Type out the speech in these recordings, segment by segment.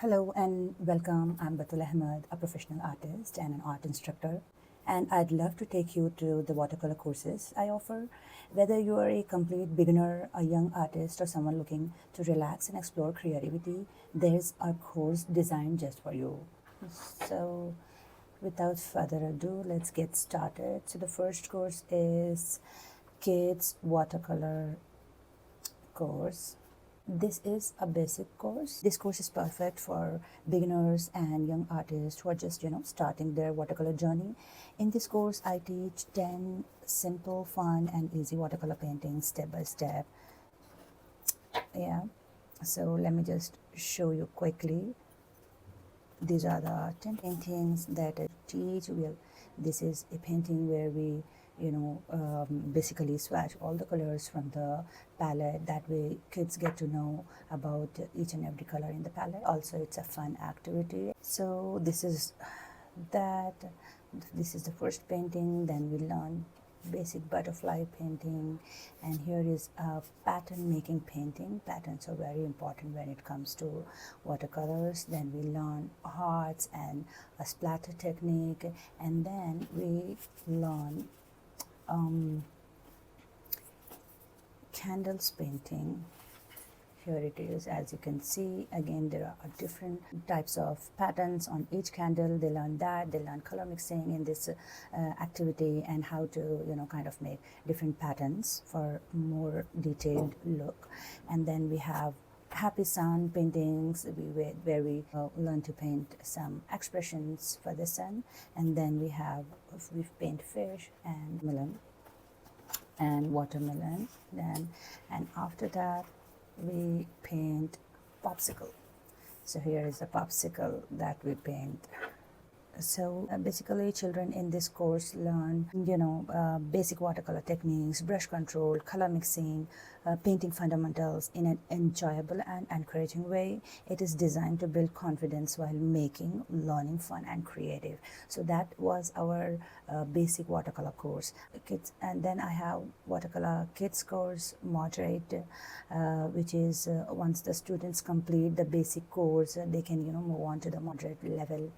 Hello and welcome. I'm Batul Ahmed, a professional artist and an art instructor, and I'd love to take you through the watercolor courses I offer. Whether you are a complete beginner, a young artist, or someone looking to relax and explore creativity, there's a course designed just for you. So, without further ado, let's get started. So, the first course is Kids Watercolor course. This is a basic course. This course is perfect for beginners and young artists who are just, starting their watercolor journey. In this course, I teach 10 simple, fun, and easy watercolor paintings step by step. Yeah. So let me just show you quickly. These are the 10 paintings that I teach. This is a painting where we basically swatch all the colors from the palette. That way kids get to know about each and every color in the palette. Also, it's a fun activity. So this is the first painting. Then we learn basic butterfly painting, and here is a pattern making painting. Patterns are very important when it comes to watercolors. Then we learn hearts and a splatter technique, and then we learn candles painting. Here it is. As you can see, again there are different types of patterns on each candle. They learn color mixing in this activity, and how to kind of make different patterns for more detailed look. And then we have happy sun paintings where we learn to paint some expressions for the sun. And then we paint fish and melon and watermelon. And after that we paint popsicle. So here is the popsicle that we paint. So basically, children in this course learn, basic watercolor techniques, brush control, color mixing, painting fundamentals in an enjoyable and encouraging way. It is designed to build confidence while making learning fun and creative. So that was our basic watercolor course. Kids, and then I have watercolor kids course, moderate, which is once the students complete the basic course, they can move on to the moderate level.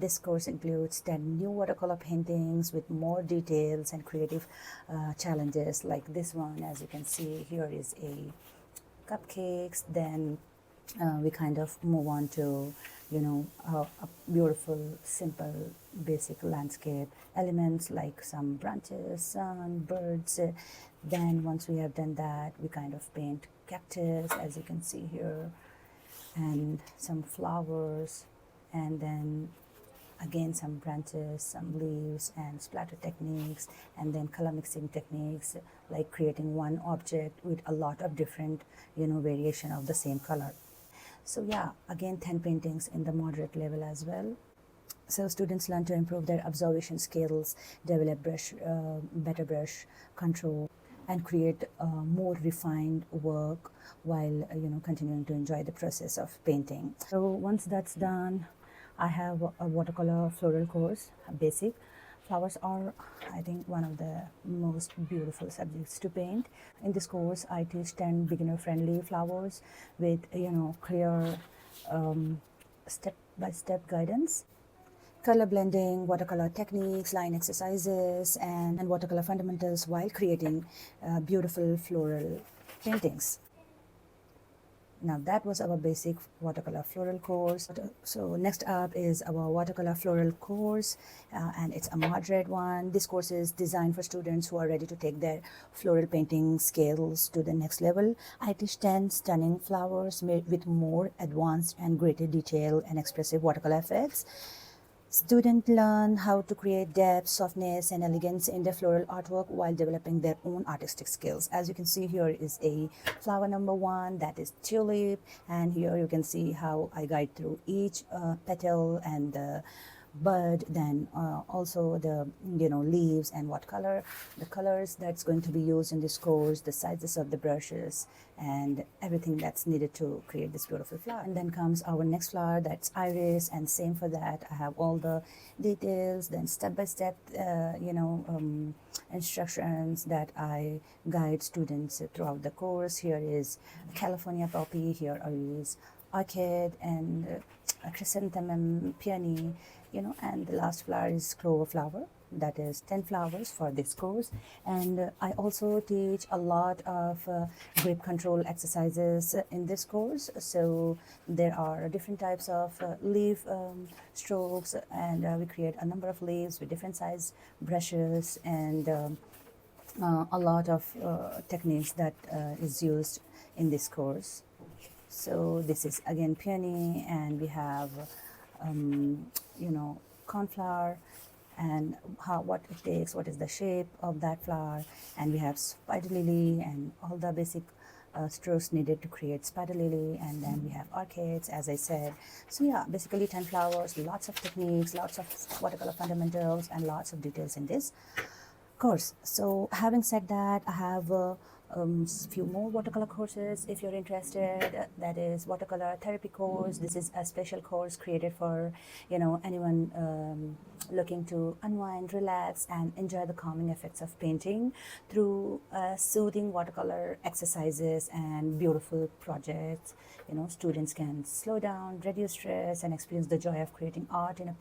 This course includes 10 new watercolor paintings with more details and creative challenges, like this one. As you can see, here is a cupcakes. Then we kind of move on to a beautiful, simple, basic landscape elements like some branches, sun, birds. Then once we have done that, we kind of paint cactus, as you can see here, and some flowers, and then again some branches, some leaves, and splatter techniques, and then color mixing techniques, like creating one object with a lot of different variation of the same color. So yeah, again 10 paintings in the moderate level as well. So students learn to improve their observation skills, develop better brush control, and create more refined work while continuing to enjoy the process of painting. So once that's done, I have a watercolor floral course, basic. Flowers are, I think, one of the most beautiful subjects to paint. In this course, I teach 10 beginner-friendly flowers with clear step-by-step guidance. Color blending, watercolor techniques, line exercises, and watercolor fundamentals while creating beautiful floral paintings. Now that was our basic watercolor floral course. So next up is our watercolor floral course, and it's a moderate one. This course is designed for students who are ready to take their floral painting skills to the next level. I teach 10 stunning flowers made with more advanced and greater detail and expressive watercolor effects. Students learn how to create depth, softness, and elegance in their floral artwork while developing their own artistic skills. As you can see, here is a flower number 1, that is tulip, and here you can see how I guide through each petal and the bud, then also the leaves and what color, the colors that's going to be used in this course, the sizes of the brushes, and everything that's needed to create this beautiful flower. And then comes our next flower, that's iris, and same for that. I have all the details, then step-by-step instructions that I guide students throughout the course. Here is California poppy, here is orchid, and a chrysanthemum, peony, and the last flower is clover flower. That is 10 flowers for this course. And I also teach a lot of grip control exercises in this course. So there are different types of leaf strokes, and we create a number of leaves with different size brushes, and a lot of techniques that is used in this course. So this is again peony, and we have cornflower, and what it takes, what is the shape of that flower, and we have spider lily and all the basic strokes needed to create spider lily, and then we have orchids, as I said. So yeah, basically 10 flowers, lots of techniques, lots of watercolor fundamentals, and lots of details in this course. So having said that, I have few more watercolor courses if you're interested. That is watercolor therapy course. This is a special course created for anyone looking to unwind, relax, and enjoy the calming effects of painting through soothing watercolor exercises and beautiful projects. Students can slow down, reduce stress, and experience the joy of creating art in a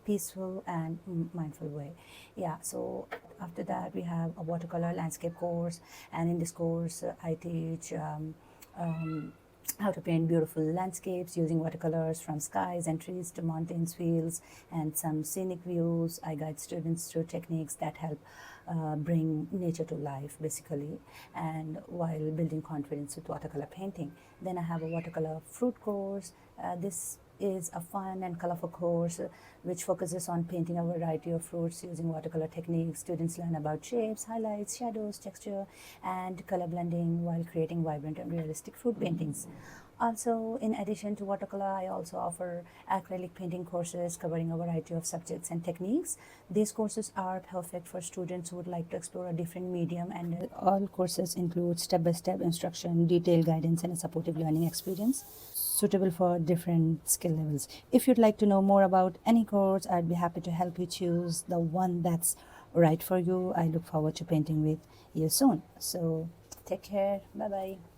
peaceful and mindful way. Yeah, so after that we have a watercolor landscape course, and in this course I teach how to paint beautiful landscapes using watercolors, from skies and trees to mountains, fields, and some scenic views. I guide students through techniques that help bring nature to life, basically, and while building confidence with watercolor painting. Then I have a watercolor fruit course. This is a fun and colorful course which focuses on painting a variety of fruits using watercolor techniques. Students learn about shapes, highlights, shadows, texture, and color blending while creating vibrant and realistic fruit paintings. Also, in addition to watercolor, I also offer acrylic painting courses covering a variety of subjects and techniques. These courses are perfect for students who would like to explore a different medium, and all courses include step-by-step instruction, detailed guidance, and a supportive learning experience suitable for different skill levels. If you'd like to know more about any course, I'd be happy to help you choose the one that's right for you. I look forward to painting with you soon. So take care. Bye-bye.